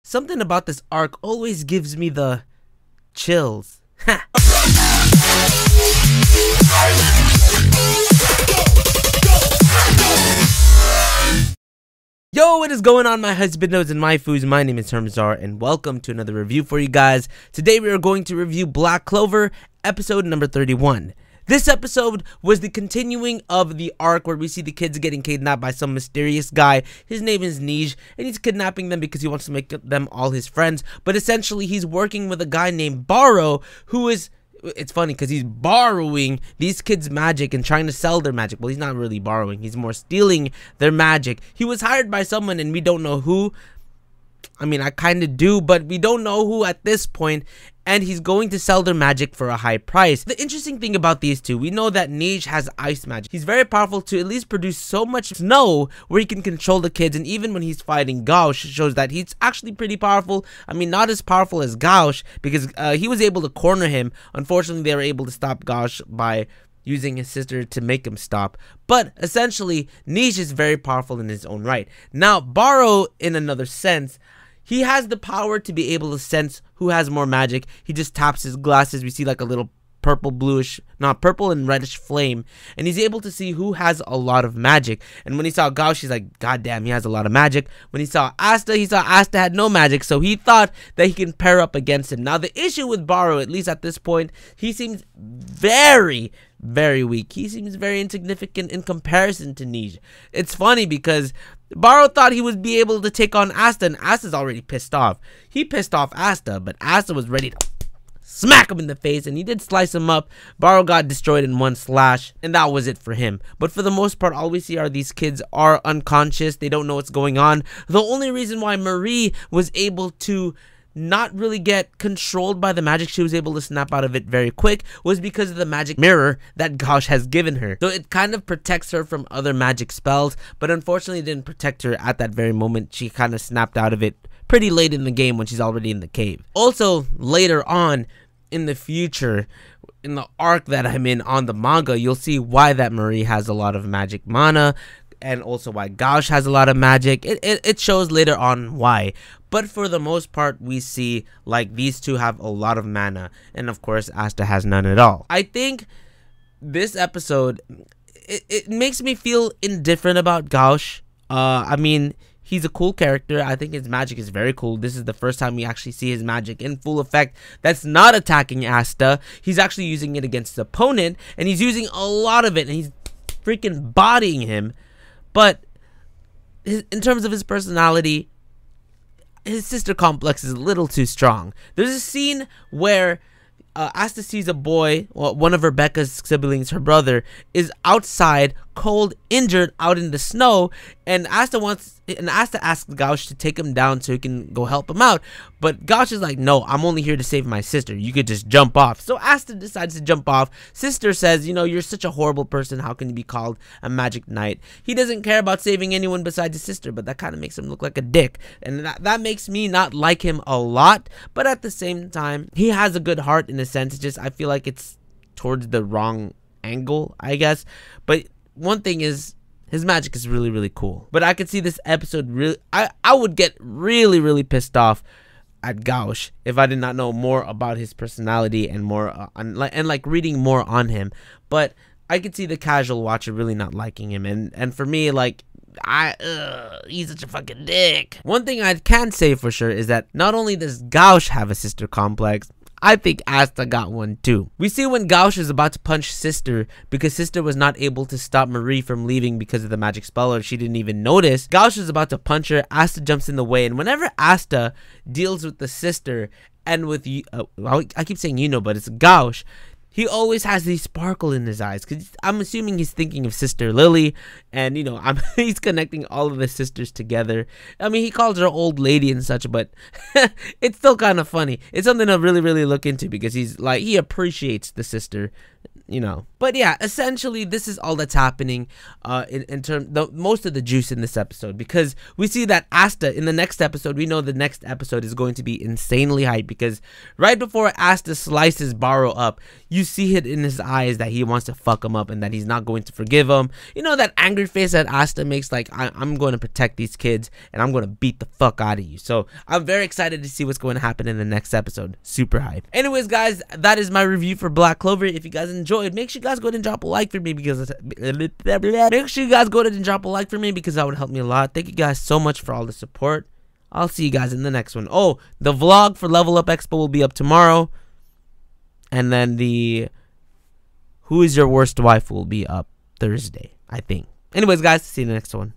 Something about this arc always gives me the chills. Yo, what is going on, my husbandos and waifus? My name is HERMSAUR and welcome to another review for you guys. Today we are going to review Black Clover, episode number 31. This episode was the continuing of the arc where we see the kids getting kidnapped by some mysterious guy. His name is Niege, and he's kidnapping them because he wants to make them all his friends. But essentially, he's working with a guy named Baro, who is... It's funny because he's borrowing these kids' magic and trying to sell their magic. Well, he's not really borrowing. He's more stealing their magic. He was hired by someone and we don't know who. I mean, I kind of do, but we don't know who at this point. And he's going to sell their magic for a high price. The interesting thing about these two, we know that Niege has ice magic. He's very powerful to at least produce so much snow where he can control the kids. And even when he's fighting Gauche, shows that he's actually pretty powerful. I mean, not as powerful as Gauche because he was able to corner him. Unfortunately, they were able to stop Gauche by using his sister to make him stop. But essentially, Niege is very powerful in his own right. Now, Baro, in another sense, he has the power to be able to sense who has more magic. He just taps his glasses. We see like a little purple and reddish flame. And he's able to see who has a lot of magic. And when he saw Gauche, he's like, God damn, he has a lot of magic. When he saw Asta had no magic. So he thought that he can pair up against him. Now, the issue with Baro, at least at this point, he seems very weak. He seems very insignificant in comparison to Niege. It's funny because Baro thought he would be able to take on Asta, and Asta's already pissed off. He pissed off Asta, but Asta was ready to smack him in the face, and he did slice him up. Baro got destroyed in one slash, and that was it for him. But for the most part, all we see are these kids are unconscious. They don't know what's going on. The only reason why Marie was able to not really get controlled by the magic, she was able to snap out of it very quick, was because of the magic mirror that Gauche has given her. So it kind of protects her from other magic spells, but unfortunately it didn't protect her at that very moment. She kind of snapped out of it pretty late in the game when she's already in the cave. Also, later on in the future, in the arc that I'm in on the manga, you'll see why that Marie has a lot of magic mana, and also why Gauche has a lot of magic. It shows later on why. But for the most part, we see like these two have a lot of mana, and of course Asta has none at all. I think this episode, it makes me feel indifferent about Gauche. I mean, he's a cool character. I think his magic is very cool. This is the first time we actually see his magic in full effect that's not attacking Asta. He's actually using it against the opponent, and he's using a lot of it, and he's freaking bodying him. But in terms of his personality, his sister complex is a little too strong. There's a scene where Asta sees a boy, well, one of Rebecca's siblings, her brother, is outside, cold, injured, out in the snow, and Asta asks Gauche to take him down so he can go help him out. But Gauche is like, no, I'm only here to save my sister. You could just jump off. So Asta decides to jump off. Sister says, you know, you're such a horrible person. How can you be called a magic knight? He doesn't care about saving anyone besides his sister, but that kind of makes him look like a dick. And that makes me not like him a lot. But at the same time, he has a good heart in a sense. It's just, I feel like it's towards the wrong angle, I guess. But one thing is, his magic is really cool. But I could see this episode really, I would get really pissed off at Gauche if I did not know more about his personality and more and like reading more on him. But I could see the casual watcher really not liking him, and for me, like, he's such a fucking dick. One thing I can say for sure is that not only does Gauche have a sister complex, I think Asta got one too. We see when Gauche is about to punch Sister because Sister was not able to stop Marie from leaving because of the magic spell, or she didn't even notice. Gauche is about to punch her. Asta jumps in the way, and whenever Asta deals with the sister and with I keep saying but it's Gauche, he always has the sparkle in his eyes, because I'm assuming he's thinking of Sister Lily, and he's connecting all of the sisters together. I mean, he calls her old lady and such, but it's still kind of funny. It's something to really look into, because he's like, he appreciates the sister. you know. But yeah, essentially this is all that's happening in terms most of the juice in this episode, because we see that Asta in the next episode, we know the next episode is going to be insanely hype, because right before Asta slices Baro up, you see it in his eyes that he wants to fuck him up and that he's not going to forgive him. You know, that angry face that Asta makes, like, I'm going to protect these kids and I'm going to beat the fuck out of you. So I'm very excited to see what's going to happen in the next episode. Super hype. Anyways, guys, that is my review for Black Clover. If you guys enjoyed, make sure you guys go ahead and drop a like for me, because that would help me a lot. Thank you guys so much for all the support. I'll see you guys in the next one. Oh, the vlog for Level Up Expo will be up tomorrow, and then the Who is Your Worst Wife will be up Thursday, I think. Anyways, guys, see you in the next one.